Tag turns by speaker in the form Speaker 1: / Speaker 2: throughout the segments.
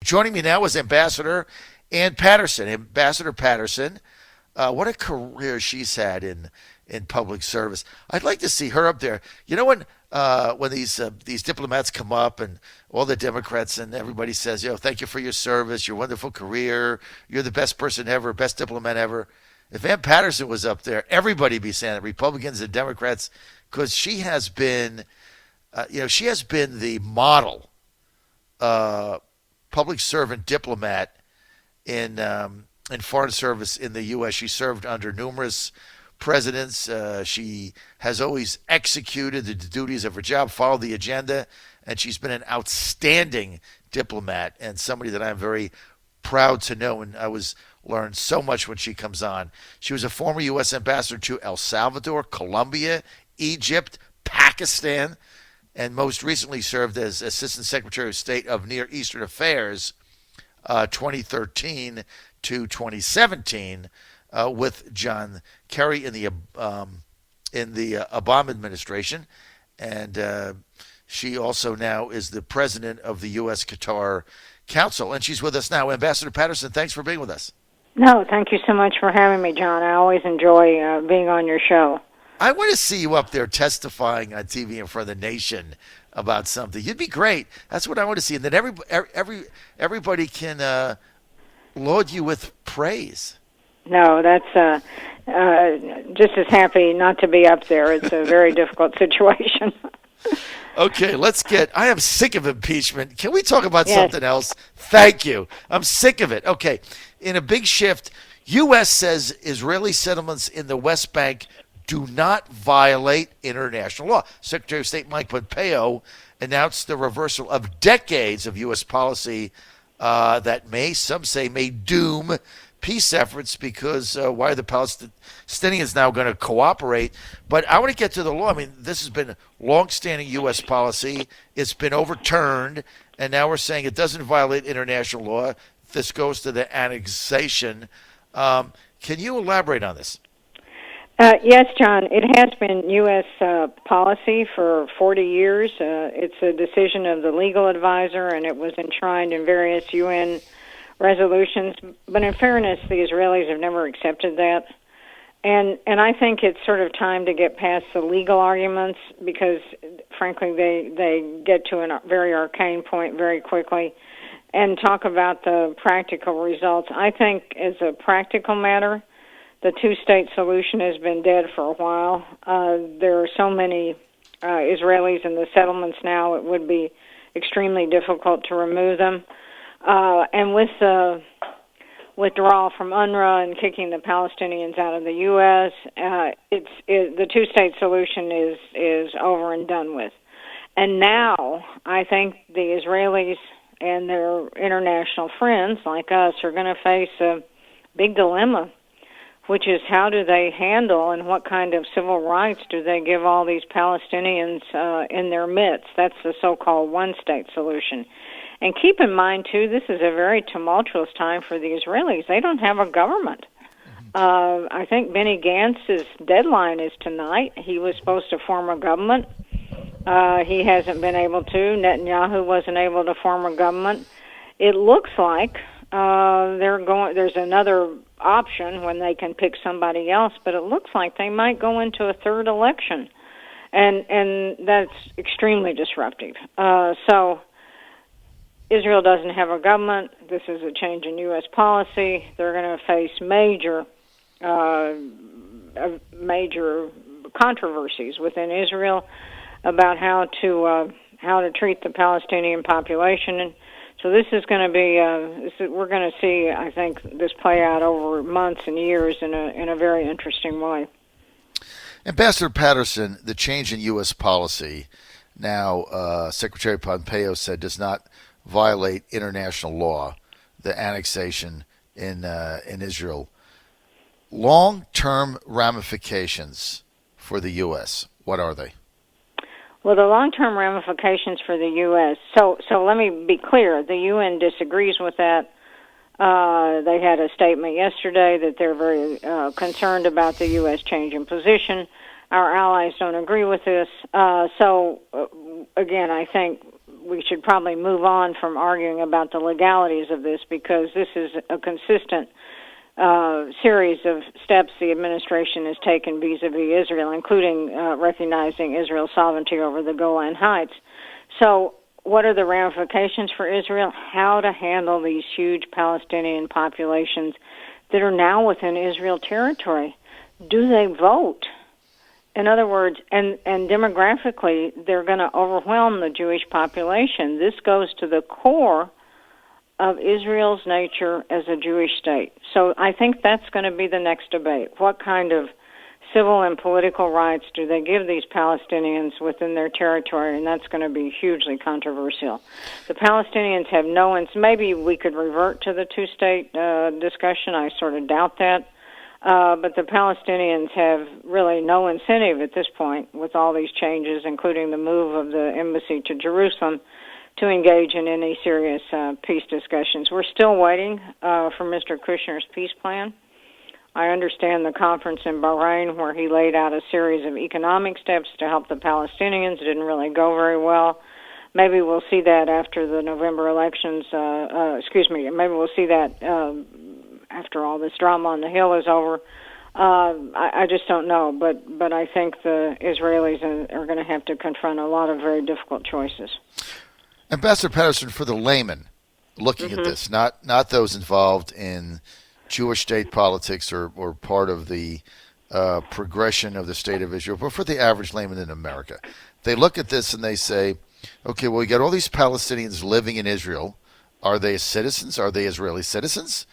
Speaker 1: Joining me now is Ambassador Ann Patterson. Ambassador Patterson, what a career she's had in public service. I'd like to see her up there. You know, when these diplomats come up and all the Democrats and everybody says, thank you for your service, your wonderful career, you're the best person ever, best diplomat ever. If Ann Patterson was up there, everybody would be saying it, Republicans and Democrats, because she has been, the model public servant diplomat in foreign service in the U.S. She served under numerous presidents. She has always executed the duties of her job, followed the agenda, and she's been an outstanding diplomat and somebody that I'm very proud to know. And I learned so much when she comes on. She was a former U.S. ambassador to El Salvador, Colombia, Egypt, Pakistan, and most recently served as Assistant Secretary of State of Near Eastern Affairs 2013 to 2017 with John Kerry in the Obama administration. And she also now is the president of the U.S.-Qatar Council. And she's with us now. Ambassador Patterson, thanks for being with us.
Speaker 2: No, thank you so much for having me, John. I always enjoy being on your show.
Speaker 1: I want to see you up there testifying on TV in front of the nation about something. You'd be great. That's what I want to see. And then everybody can laud you with praise.
Speaker 2: No, that's just as happy not to be up there. It's a very difficult situation.
Speaker 1: Okay, I am sick of impeachment. Can we talk about something else? Thank you. I'm sick of it. Okay, in a big shift, U.S. says Israeli settlements in the West Bank do not violate international law. Secretary of State Mike Pompeo announced the reversal of decades of U.S. policy that some say may doom peace efforts, because why are the Palestinians now going to cooperate? But I want to get to the law. I mean, this has been longstanding U.S. policy. It's been overturned, and now we're saying it doesn't violate international law. This goes to the annexation. Can you elaborate on this?
Speaker 2: Yes, John. It has been U.S. policy for 40 years. It's a decision of the legal advisor, and it was enshrined in various UN resolutions. But in fairness, the Israelis have never accepted that. And I think it's sort of time to get past the legal arguments, because, frankly, they get to a very arcane point very quickly, and talk about the practical results. I think as a practical matter, the two-state solution has been dead for a while. There are so many Israelis in the settlements now, it would be extremely difficult to remove them. And with the withdrawal from UNRWA and kicking the Palestinians out of the U.S., the two-state solution is over and done with. And now I think the Israelis and their international friends like us are going to face a big dilemma, which is how do they handle and what kind of civil rights do they give all these Palestinians in their midst? That's the so-called one-state solution. And keep in mind, too, this is a very tumultuous time for the Israelis. They don't have a government. I think Benny Gantz's deadline is tonight. He was supposed to form a government. He hasn't been able to. Netanyahu wasn't able to form a government. It looks like there's another option when they can pick somebody else, but it looks like they might go into a third election, and that's extremely disruptive. So Israel doesn't have a government. This is a change in U.S. policy. They're going to face major controversies within Israel about how to treat the Palestinian population. And so this is going to be, we're going to see, I think, this play out over months and years in a very interesting way.
Speaker 1: Ambassador Patterson, the change in U.S. policy now, Secretary Pompeo said, does not violate international law, the annexation in Israel. Long-term ramifications for the U.S., what are they?
Speaker 2: Well, the long-term ramifications for the U.S., so let me be clear, the UN disagrees with that. They had a statement yesterday that they're very concerned about the U.S. change in position. Our allies don't agree with this. So, again, I think we should probably move on from arguing about the legalities of this, because this is a consistent series of steps the administration has taken vis-a-vis Israel, including recognizing Israel's sovereignty over the Golan Heights. So what are the ramifications for Israel? How to handle these huge Palestinian populations that are now within Israel territory? Do they vote? In other words, and demographically, they're going to overwhelm the Jewish population. This goes to the core of Israel's nature as a Jewish state. So I think that's going to be the next debate. What kind of civil and political rights do they give these Palestinians within their territory? And that's going to be hugely controversial. The Palestinians have maybe we could revert to the two-state discussion. I sort of doubt that. But the Palestinians have really no incentive at this point, with all these changes, including the move of the embassy to Jerusalem, to engage in any serious peace discussions. We're still waiting for Mr. Kushner's peace plan. I understand the conference in Bahrain, where he laid out a series of economic steps to help the Palestinians, didn't really go very well. Maybe we'll see that after the November elections. Maybe we'll see that after all this drama on the Hill is over. I just don't know, but I think the Israelis are going to have to confront a lot of very difficult choices.
Speaker 1: Ambassador Patterson, for the layman looking at this, not those involved in Jewish state politics or part of the progression of the state of Israel, but for the average layman in America, they look at this and they say, okay, well, we got all these Palestinians living in Israel. Are they citizens? Are they Israeli citizens?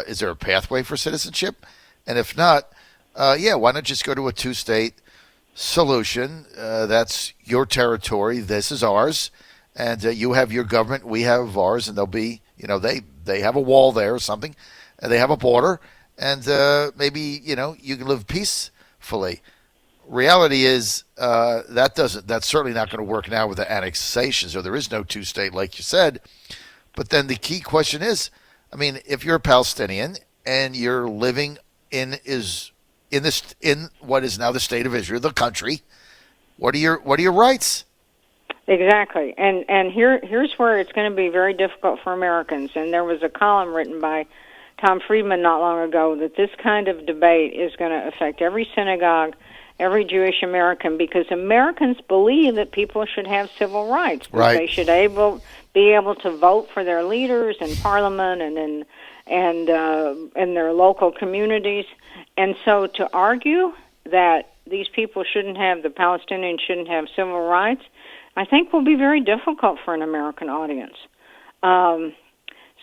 Speaker 1: Is there a pathway for citizenship? And if not, why not just go to a two-state solution? That's your territory. This is ours. And you have your government, we have ours, and they'll be, they have a wall there or something. And they have a border, and maybe, you can live peacefully. Reality is that's certainly not going to work now with the annexation, so there is no two-state, like you said. But then the key question is, if you're a Palestinian and you're living in what is now the state of Israel, the country, what are your rights?
Speaker 2: Exactly, and here's where it's going to be very difficult for Americans. And there was a column written by Tom Friedman not long ago that this kind of debate is going to affect every synagogue, every Jewish American, because Americans believe that people should have civil rights. Right. They should be able to vote for their leaders in Parliament and in their local communities. And so to argue that the Palestinians shouldn't have civil rights, I think will be very difficult for an American audience.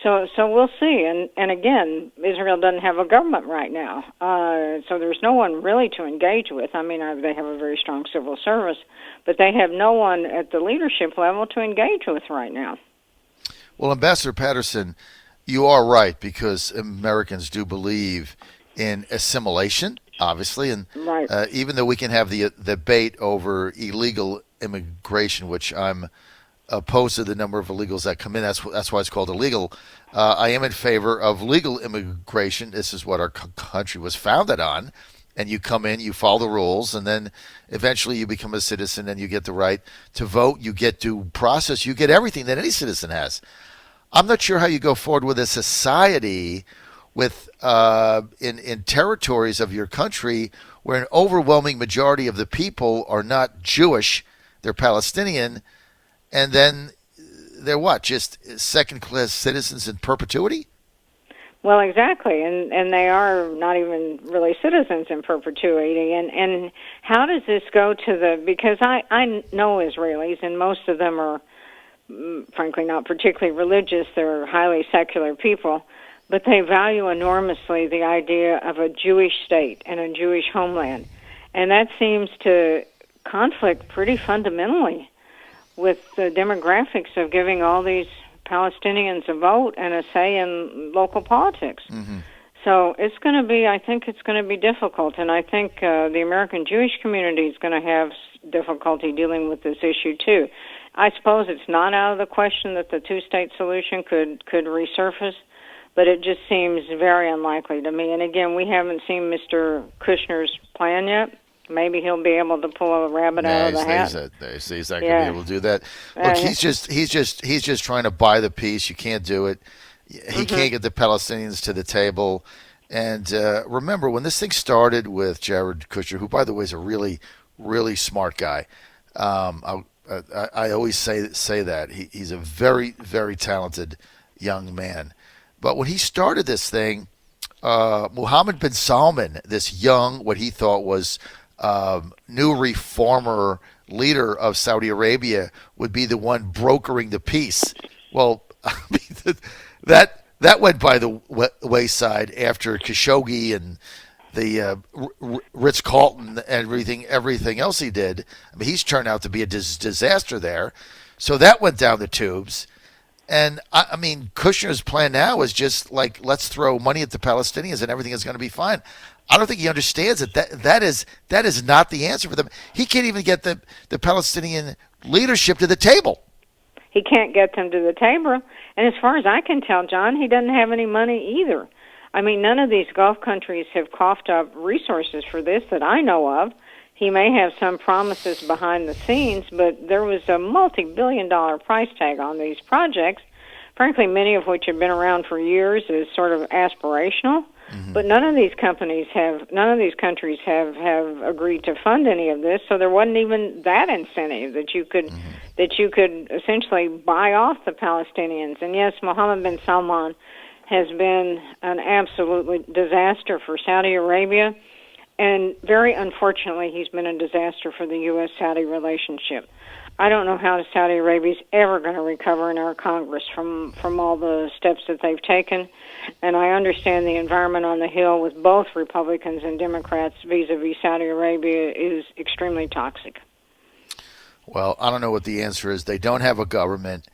Speaker 2: So we'll see. And again, Israel doesn't have a government right now. So there's no one really to engage with. They have a very strong civil service, but they have no one at the leadership level to engage with right now.
Speaker 1: Well, Ambassador Patterson, you are right, because Americans do believe in assimilation, obviously. And right. Even though we can have the debate over illegal immigration, which I'm opposed to the number of illegals that come in. That's why it's called illegal. I am in favor of legal immigration. This is what our country was founded on. And you come in, you follow the rules, and then eventually you become a citizen and you get the right to vote. You get due process. You get everything that any citizen has. I'm not sure how you go forward with a society with in territories of your country where an overwhelming majority of the people are not Jewish, they're Palestinian, and then they're what, just second-class citizens in perpetuity?
Speaker 2: Well, exactly, and they are not even really citizens in perpetuity. And how does this go to because I know Israelis, and most of them are, frankly, not particularly religious. They're highly secular people, but they value enormously the idea of a Jewish state and a Jewish homeland. And that seems to conflict pretty fundamentally with the demographics of giving all these Palestinians a vote and a say in local politics. Mm-hmm. So I think it's going to be difficult, and I think the American Jewish community is going to have difficulty dealing with this issue too. I suppose it's not out of the question that the two-state solution could resurface, but it just seems very unlikely to me. And again, we haven't seen Mr. Kushner's plan yet. Maybe he'll be able to pull a rabbit out of the hat.
Speaker 1: He's not going to be able to do that. Look, he's just trying to buy the peace. You can't do it. He can't get the Palestinians to the table. And remember, when this thing started with Jared Kushner, who, by the way, is a really, really smart guy. I always say that. He's a very, very talented young man. But when he started this thing, Mohammed bin Salman, this young, what he thought was new reformer leader of Saudi Arabia, would be the one brokering the peace. Well, I mean, that went by the wayside after Khashoggi and the Ritz-Carlton and everything else he did. I mean, he's turned out to be a disaster there. So that went down the tubes. And, I mean, Kushner's plan now is just like, let's throw money at the Palestinians and everything is going to be fine. I don't think he understands that is not the answer for them. He can't even get the Palestinian leadership to the table.
Speaker 2: He can't get them to the table. And as far as I can tell, John, he doesn't have any money either. I mean, none of these Gulf countries have coughed up resources for this that I know of. He may have some promises behind the scenes, but there was a multi-billion-dollar price tag on these projects, frankly, many of which have been around for years as sort of aspirational. Mm-hmm. But none of these countries have agreed to fund any of this, so there wasn't even that incentive that you could essentially buy off the Palestinians. And yes, Mohammed bin Salman has been an absolute disaster for Saudi Arabia, and very unfortunately, he's been a disaster for the U.S.-Saudi relationship. I don't know how Saudi Arabia's ever going to recover in our Congress from all the steps that they've taken. And I understand the environment on the Hill with both Republicans and Democrats vis-a-vis Saudi Arabia is extremely toxic.
Speaker 1: Well, I don't know what the answer is. They don't have a government,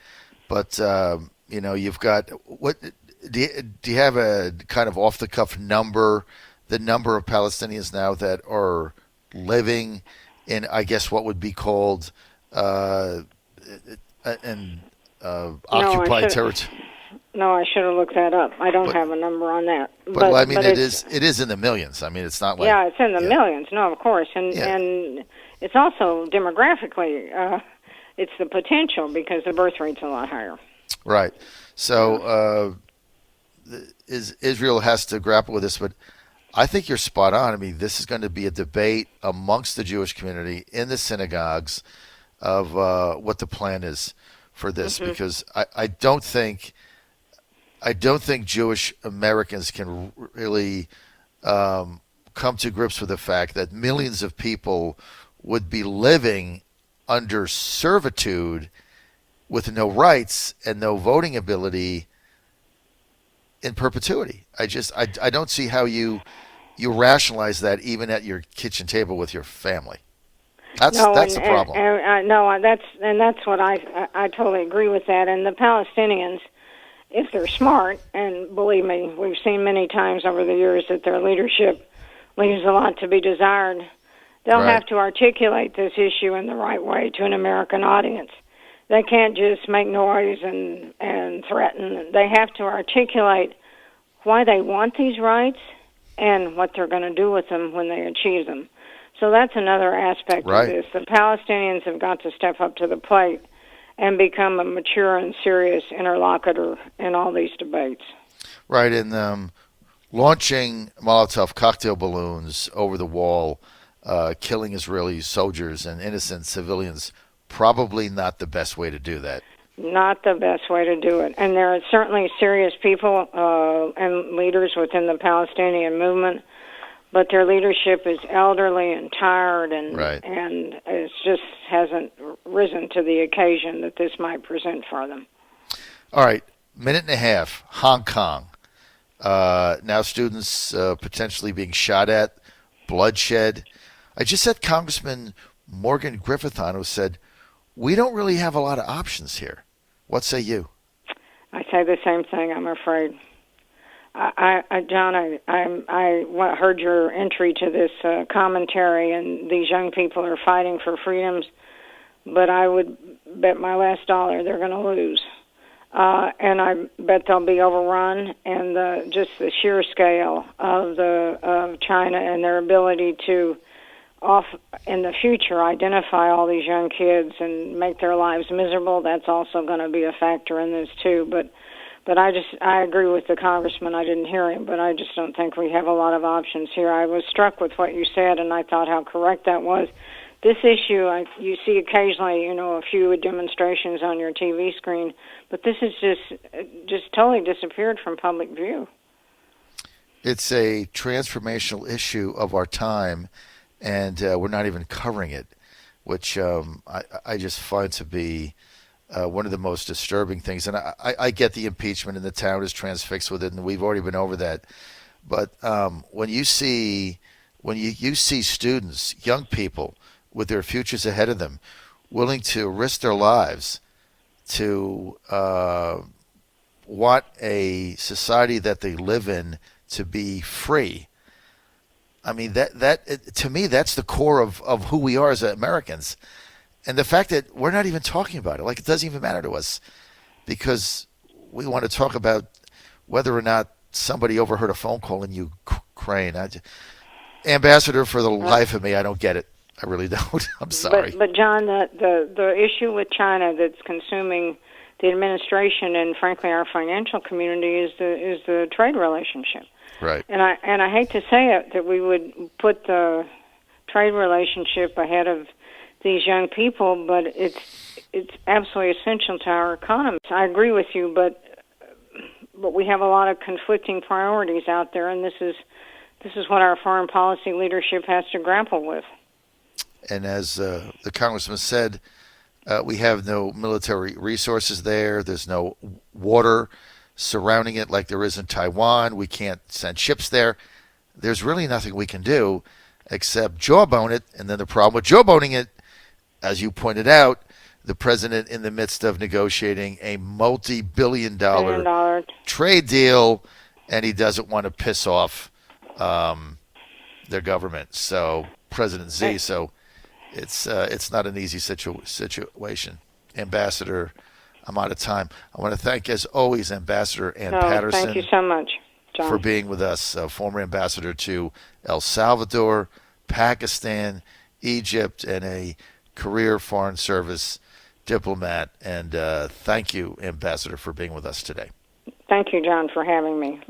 Speaker 1: but you've got what? Do you have a kind of off-the-cuff number? The number of Palestinians now that are living in, I guess, what would be called occupied territory.
Speaker 2: No, I should have looked that up. I don't have a number on that.
Speaker 1: But I mean, it is in the millions. I mean, it's not like
Speaker 2: it's in the millions. No, of course, and it's also demographically, it's the potential because the birth rate's a lot higher.
Speaker 1: Right. So Israel has to grapple with this, but I think you're spot on. I mean, this is going to be a debate amongst the Jewish community in the synagogues of what the plan is for this, because I don't think Jewish Americans can really come to grips with the fact that millions of people would be living under servitude with no rights and no voting ability in perpetuity. I don't see how you rationalize that even at your kitchen table with your family. That's the problem. That's what I totally agree with that. And the Palestinians, if they're smart, and believe me, we've seen many times over the years that their leadership leaves a lot to be desired, they'll have to articulate this issue in the right way to an American audience. They can't just make noise and threaten. They have to articulate why they want these rights and what they're going to do with them when they achieve them. So that's another aspect of this. The Palestinians have got to step up to the plate and become a mature and serious interlocutor in all these debates. Right, and launching Molotov cocktail balloons over the wall, killing Israeli soldiers and innocent civilians, probably not the best way to do that.
Speaker 2: Not the best way to do it. And there are certainly serious people and leaders within the Palestinian movement, but their leadership is elderly and tired, and it just hasn't risen to the occasion that this might present for them.
Speaker 1: All right, minute and a half. Hong Kong. Now students potentially being shot at, bloodshed. I just had Congressman Morgan Griffith on who said, we don't really have a lot of options here. What say you?
Speaker 2: I say the same thing, I'm afraid. John, I heard your entry to this commentary, and these young people are fighting for freedoms, but I would bet my last dollar they're going to lose. And I bet they'll be overrun, and just the sheer scale of China and their ability to off in the future identify all these young kids and make their lives miserable, that's also going to be a factor in this too. But I agree with the congressman. I didn't hear him, but I just don't think we have a lot of options here. I was struck with what you said, and I thought how correct that was. This issue, you see occasionally, a few demonstrations on your TV screen, but this is just totally disappeared from public view.
Speaker 1: It's a transformational issue of our time, and we're not even covering it, which I just find to be one of the most disturbing things. And I get the impeachment, and the town is transfixed with it, and we've already been over that. But when you see students, young people, with their futures ahead of them, willing to risk their lives to want a society that they live in to be free. I mean, that to me, that's the core of who we are as Americans. And the fact that we're not even talking about it, like it doesn't even matter to us, because we want to talk about whether or not somebody overheard a phone call in Ukraine. Ambassador, for the life of me, I don't get it. I really don't. I'm sorry.
Speaker 2: But John, the issue with China that's consuming the administration and frankly our financial community is the trade relationship.
Speaker 1: Right.
Speaker 2: And I hate to say it that we would put the trade relationship ahead of these young people, but it's absolutely essential to our economy. I agree with you, but we have a lot of conflicting priorities out there, and this is what our foreign policy leadership has to grapple with.
Speaker 1: And as the congressman said, we have no military resources there. There's no water surrounding it like there is in Taiwan. We can't send ships there. There's really nothing we can do except jawbone it. And then the problem with jawboning it, as you pointed out, the president in the midst of negotiating a multi-billion-dollar trade deal, and he doesn't want to piss off their government. So President Xi. So it's not an easy situation. Ambassador, I'm out of time. I want to thank, as always, Ambassador Ann Patterson.
Speaker 2: Thank you so much, John,
Speaker 1: for being with us. Former ambassador to El Salvador, Pakistan, Egypt, and a career Foreign Service diplomat. And thank you, Ambassador, for being with us today.
Speaker 2: Thank you, John, for having me.